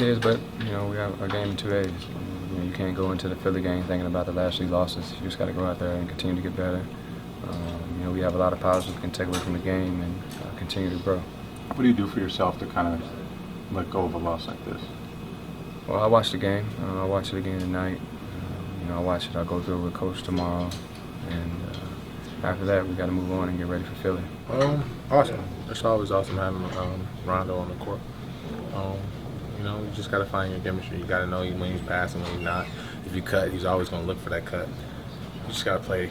is, but we have a game in 2 days. You can't go into the Philly game thinking about the last 3 losses. You just got to go out there and continue to get better. We have a lot of positives we can take away from the game and continue to grow. What do you do for yourself to kind of let go of a loss like this? Well, I watch the game. I'll watch it again tonight. I'll watch it. I'll go through it with Coach tomorrow. And after that, we got to move on and get ready for Philly. Awesome. It's always awesome having Rondo on the court. You just got to find your chemistry. You got to know when he's passing, when he's not. If you cut, he's always going to look for that cut. You just got to play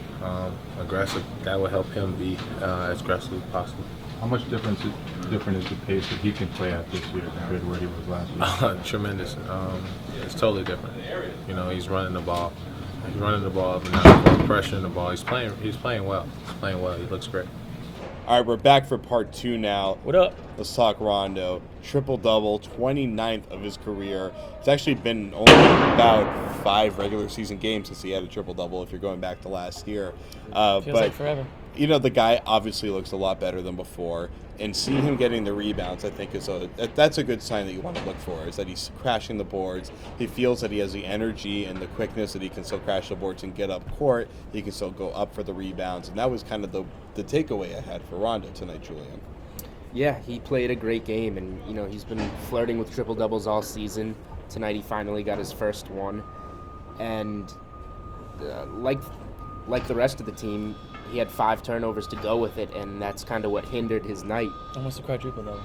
aggressive. That will help him be as aggressive as possible. How much different is the pace that he can play at this year compared to where he was last year? Tremendous. It's totally different. He's running the ball. He's running the ball up and down, pressuring the ball. He's playing well. He's playing well. He looks great. All right, we're back for part 2 now. What up? Let's talk Rondo. Triple-double, 29th of his career. It's actually been only about 5 regular season games since he had a triple-double if you're going back to last year. Feels like forever. The guy obviously looks a lot better than before, and seeing him getting the rebounds, I think that's a good sign that you want to look for, is that he's crashing the boards. He feels that he has the energy and the quickness that he can still crash the boards and get up court. He can still go up for the rebounds, and that was kind of the takeaway I had for Rondo tonight, Julian. Yeah, he played a great game, and he's been flirting with triple doubles all season. Tonight he finally got his first one, and like the rest of the team, he had 5 turnovers to go with it, and that's kind of what hindered his night. Almost a quadruple double.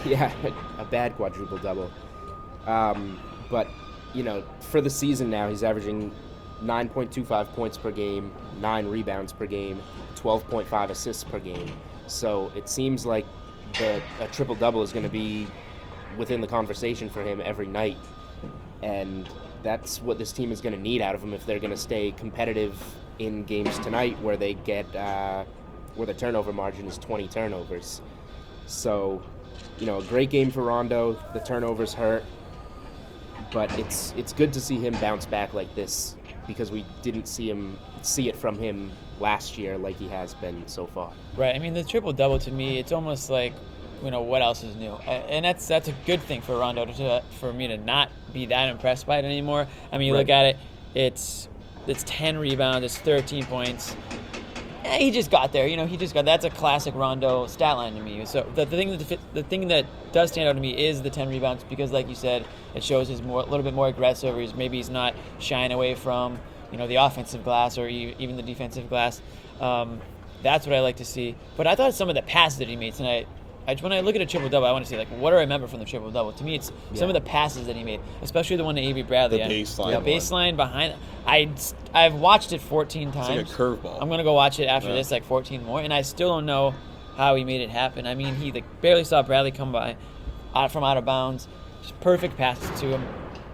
Yeah, a bad quadruple double. But for the season now, he's averaging 9.25 points per game, 9 rebounds per game, 12.5 assists per game. So it seems like a triple double is going to be within the conversation for him every night, and that's what this team is going to need out of him if they're going to stay competitive in games tonight, where they get where the turnover margin is 20 turnovers. So, a great game for Rondo. The turnovers hurt, but it's good to see him bounce back like this, because we didn't see it from him last year like he has been so far. Right. I mean, the triple double to me, it's almost like, what else is new? And that's a good thing for Rondo for me to not be that impressed by it anymore. I mean, you look at it, it's 10 rebounds, it's 13 points. He just got there, that's a classic Rondo stat line to me. So the thing that does stand out to me is the 10 rebounds, because like you said, it shows he's a little bit more aggressive, or he's not shying away from, the offensive glass or even the defensive glass. That's what I like to see. But I thought some of the passes that he made tonight, when I look at a triple-double, I want to see, what do I remember from the triple-double? To me, it's some of the passes that he made, especially the one to Avery Bradley. The baseline. The baseline behind. I've watched it 14 times. It's like a curveball. I'm going to go watch it after this, 14 more, and I still don't know how he made it happen. I mean, he barely saw Bradley come by from out of bounds. Just perfect passes to him.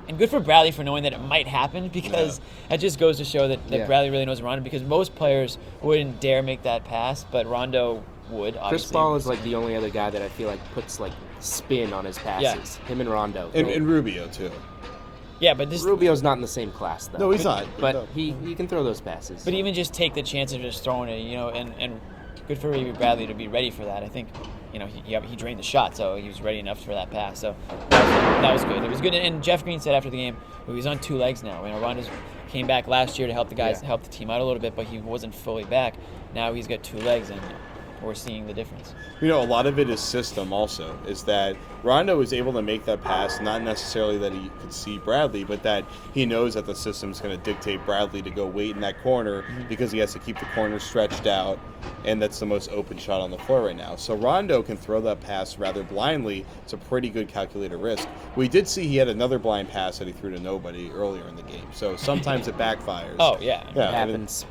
And good for Bradley for knowing that it might happen, because that just goes to show that Bradley really knows Rondo, because most players wouldn't dare make that pass, but Rondo would, obviously. Chris Paul is the only other guy that I feel like puts spin on his passes. Yeah. Him and Rondo. And Rubio too. Yeah, but Rubio's not in the same class though. No, he's not. But he can throw those passes. But even just take the chance of just throwing it, and good for Avery Bradley to be ready for that. I think, he drained the shot, so he was ready enough for that pass. So that was good. It was good. And Jeff Green said after the game, he's on 2 legs now. Rondo came back last year to help the guys, help the team out a little bit, but he wasn't fully back. Now he's got 2 legs, and we're seeing the difference. A lot of it is system also, is that Rondo was able to make that pass, not necessarily that he could see Bradley, but that he knows that the system's going to dictate Bradley to go wait in that corner, because he has to keep the corner stretched out, and that's the most open shot on the floor right now. So Rondo can throw that pass rather blindly. It's a pretty good calculated risk. We did see he had another blind pass that he threw to nobody earlier in the game, so sometimes it backfires. Oh, yeah. It happens.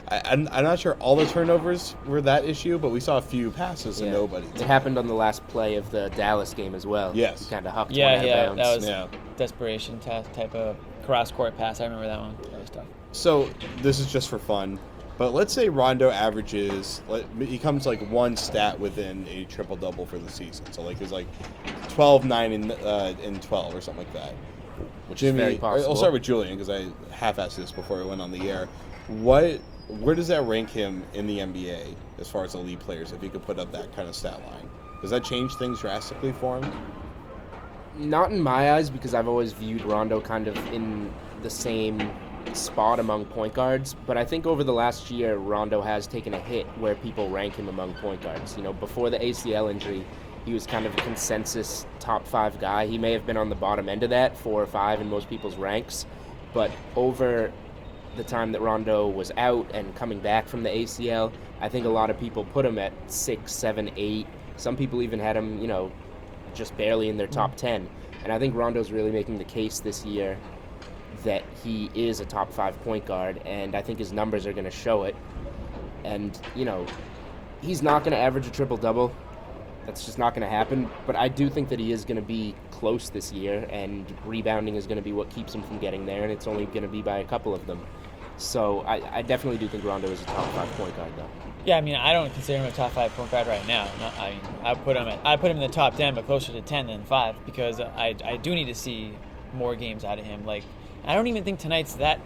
I'm not sure all the turnovers were that issue, but we saw a few passes to nobody. It happened on the last play of the Dallas game as well. Yes. He kind of hucked one out of bounds. That was desperation type of cross-court pass. I remember that one. That was tough. So this is just for fun, but let's say Rondo averages, he comes one stat within a triple-double for the season. So it's 12, 9, and 12 or something like that. Which is very possible. I'll start with Julian, because I half-assed this before I went on the air. Where does that rank him in the NBA as far as elite players, if he could put up that kind of stat line? Does that change things drastically for him? Not in my eyes, because I've always viewed Rondo kind of in the same spot among point guards, but I think over the last year, Rondo has taken a hit where people rank him among point guards. You know, before the ACL injury, he was kind of a consensus top 5 guy. He may have been on the bottom end of that, 4 or 5 in most people's ranks, but over the time that Rondo was out and coming back from the ACL, I think a lot of people put him at 6, 7, 8. Some people even had him, you know, just barely in their top 10. And I think Rondo's really making the case this year that he is a top 5 point guard, and I think his numbers are going to show it. And, you know, he's not going to average a triple-double. That's just not going to happen. But I do think that he is going to be close this year, and rebounding is going to be what keeps him from getting there, and it's only going to be by a couple of them. So I definitely do think Rondo is a top 5 point guard, though. Yeah, I mean, I don't consider him a top 5 point guard right now. No, I mean, I put him in the top 10, but closer to 10 than 5, because I do need to see more games out of him. Like, I don't even think tonight's that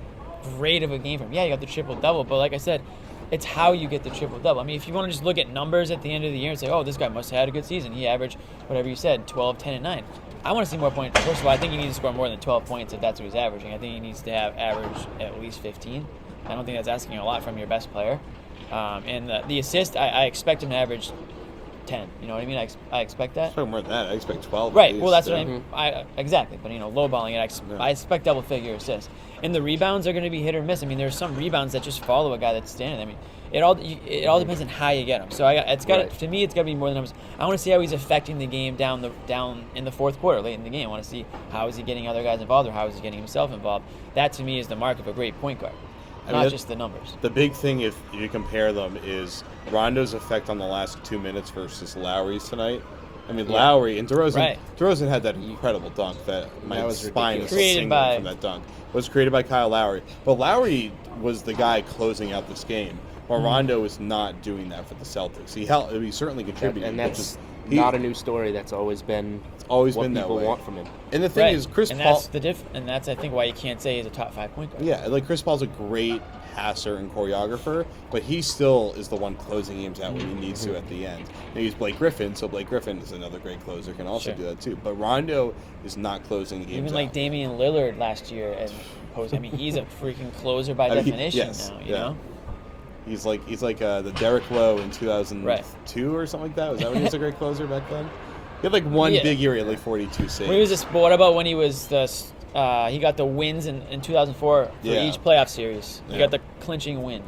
great of a game for him. Yeah, you got the triple-double, but like I said, it's how you get the triple-double. I mean, if you want to just look at numbers at the end of the year and say, oh, this guy must have had a good season. He averaged, whatever you said, 12, 10, and 9. I want to see more points. First of all, I think he needs to score more than 12 points if that's what he's averaging. I think he needs to have average at least 15. I don't think that's asking a lot from your best player. And the assist, I expect him to average 10. You know what I mean? I expect that. More than that. I expect 12. Right. Well, that's what I mean. Exactly. But, you know, lowballing it, I expect double-figure assists. And the rebounds are going to be hit or miss. I mean, there's some rebounds that just follow a guy that's standing there. I mean, it all depends on how you get them. So to me, it's got to be more than numbers. I want to see how he's affecting the game down in the fourth quarter, late in the game. I want to see how is he getting other guys involved or how is he getting himself involved. That, to me, is the mark of a great point guard. Not just the numbers. The big thing, if you compare them, is Rondo's effect on the last 2 minutes versus Lowry's tonight. I mean, Lowry and DeRozan. Right. DeRozan had that incredible dunk that my spine is singing from that dunk. It was created by Kyle Lowry. But Lowry was the guy closing out this game, while Rondo is not doing that for the Celtics. He certainly contributed. And that's not a new story. That's always been what that people way. Want from him. And the thing is, Chris Paul. And that's I think why you can't say he's a top 5 point guard. Yeah, like Chris Paul's a great passer and choreographer, but he still is the one closing games out when he needs to at the end. Now he's Blake Griffin, so Blake Griffin is another great closer, can also do that too. But Rondo is not closing games Even like Damian Lillard last year, and I mean, he's a freaking closer by definition now. You know. He's like the Derrick Lowe in 2002 or something like that. Was that when he was a great closer back then? He had like one big year, he had like 42 saves. When he was what about when he was he got the wins in 2004 for each playoff series. He got the clinching win.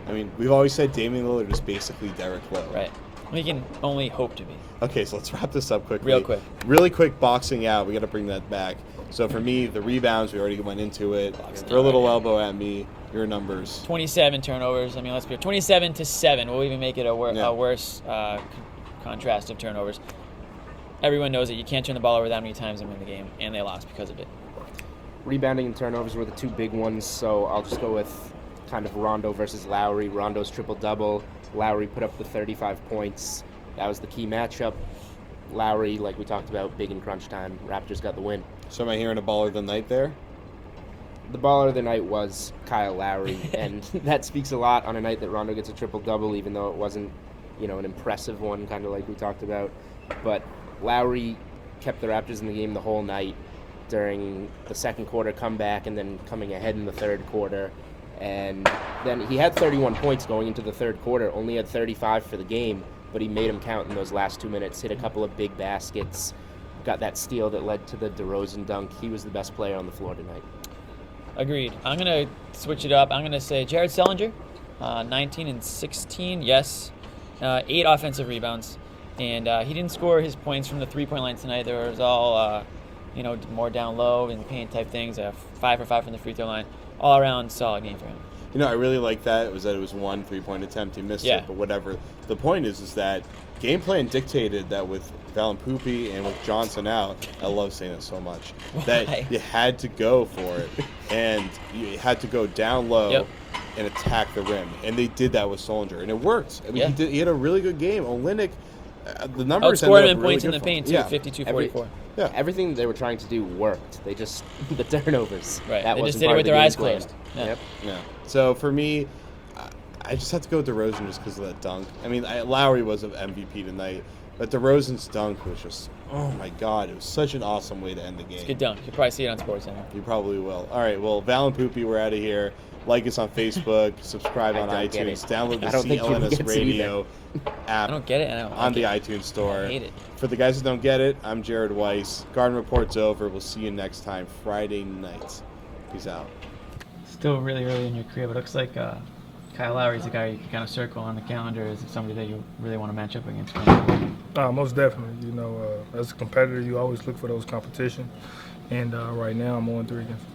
I mean, we've always said Damian Lillard is basically Derrick Lowe. Right. We can only hope to be. Okay, so let's wrap this up quickly. Real quick. Really quick boxing out. We got to bring that back. So for me, the rebounds, we already went into it. Throw a little elbow at me. Your numbers. 27 turnovers. I mean, let's be 27-7. We'll even make it a worse contrast of turnovers. Everyone knows that you can't turn the ball over that many times and win the game, and they lost because of it. Rebounding and turnovers were the two big ones, so I'll just go with kind of Rondo versus Lowry. Rondo's triple-double. Lowry put up the 35 points. That was the key matchup. Lowry, like we talked about, big in crunch time. Raptors got the win. So am I hearing a baller of the night there? The baller of the night was Kyle Lowry, and that speaks a lot on a night that Rondo gets a triple-double, even though it wasn't, an impressive one, kind of like we talked about. But Lowry kept the Raptors in the game the whole night during the second quarter comeback and then coming ahead in the third quarter. And then he had 31 points going into the third quarter, only had 35 for the game, but he made them count in those last 2 minutes, hit a couple of big baskets, got that steal that led to the DeRozan dunk. He was the best player on the floor tonight. Agreed. I'm going to switch it up. I'm going to say Jared Sellinger, 19 and 16, yes. 8 offensive rebounds. And he didn't score his points from the three-point line tonight. There was all, more down low in the paint type things. 5 for 5 from the free throw line. All around solid game for him. I really like that. It was one 3-point attempt. He missed it, but whatever. The point is that game plan dictated that with Valenpoopy and with Johnson out, I love saying it so much, that you had to go for it. And you had to go down low and attack the rim. And they did that with Solinger. And it worked. I mean, he had a really good game. Olynyk, the numbers outscored him in in points in the paint, too, 52-44. Yeah, everything they were trying to do worked. They just, the turnovers. Right, that they just did it with their eyes closed. Yeah. So for me, I just have to go with DeRozan just because of that dunk. I mean, Lowry was an MVP tonight, But DeRozan's dunk was just, oh my God, it was such an awesome way to end the game. It's a good dunk. You'll probably see it on SportsCenter. You probably will. All right, well, Val and Poopy, we're out of here. Like us on Facebook, subscribe on don't get iTunes, it. download the I don't think you CLNS gets it Radio app I don't get it. And I don't on like the it. iTunes store. I hate it. For the guys who don't get it, I'm Jared Weiss. Garden Report's over. We'll see you next time, Friday night. Peace out. Still really early in your career, but it looks like Kyle Lowry is a guy you can kind of circle on the calendar as somebody that you really want to match up against. Most definitely. You know, as a competitor, you always look for those competition. And right now, I'm 0-3 against.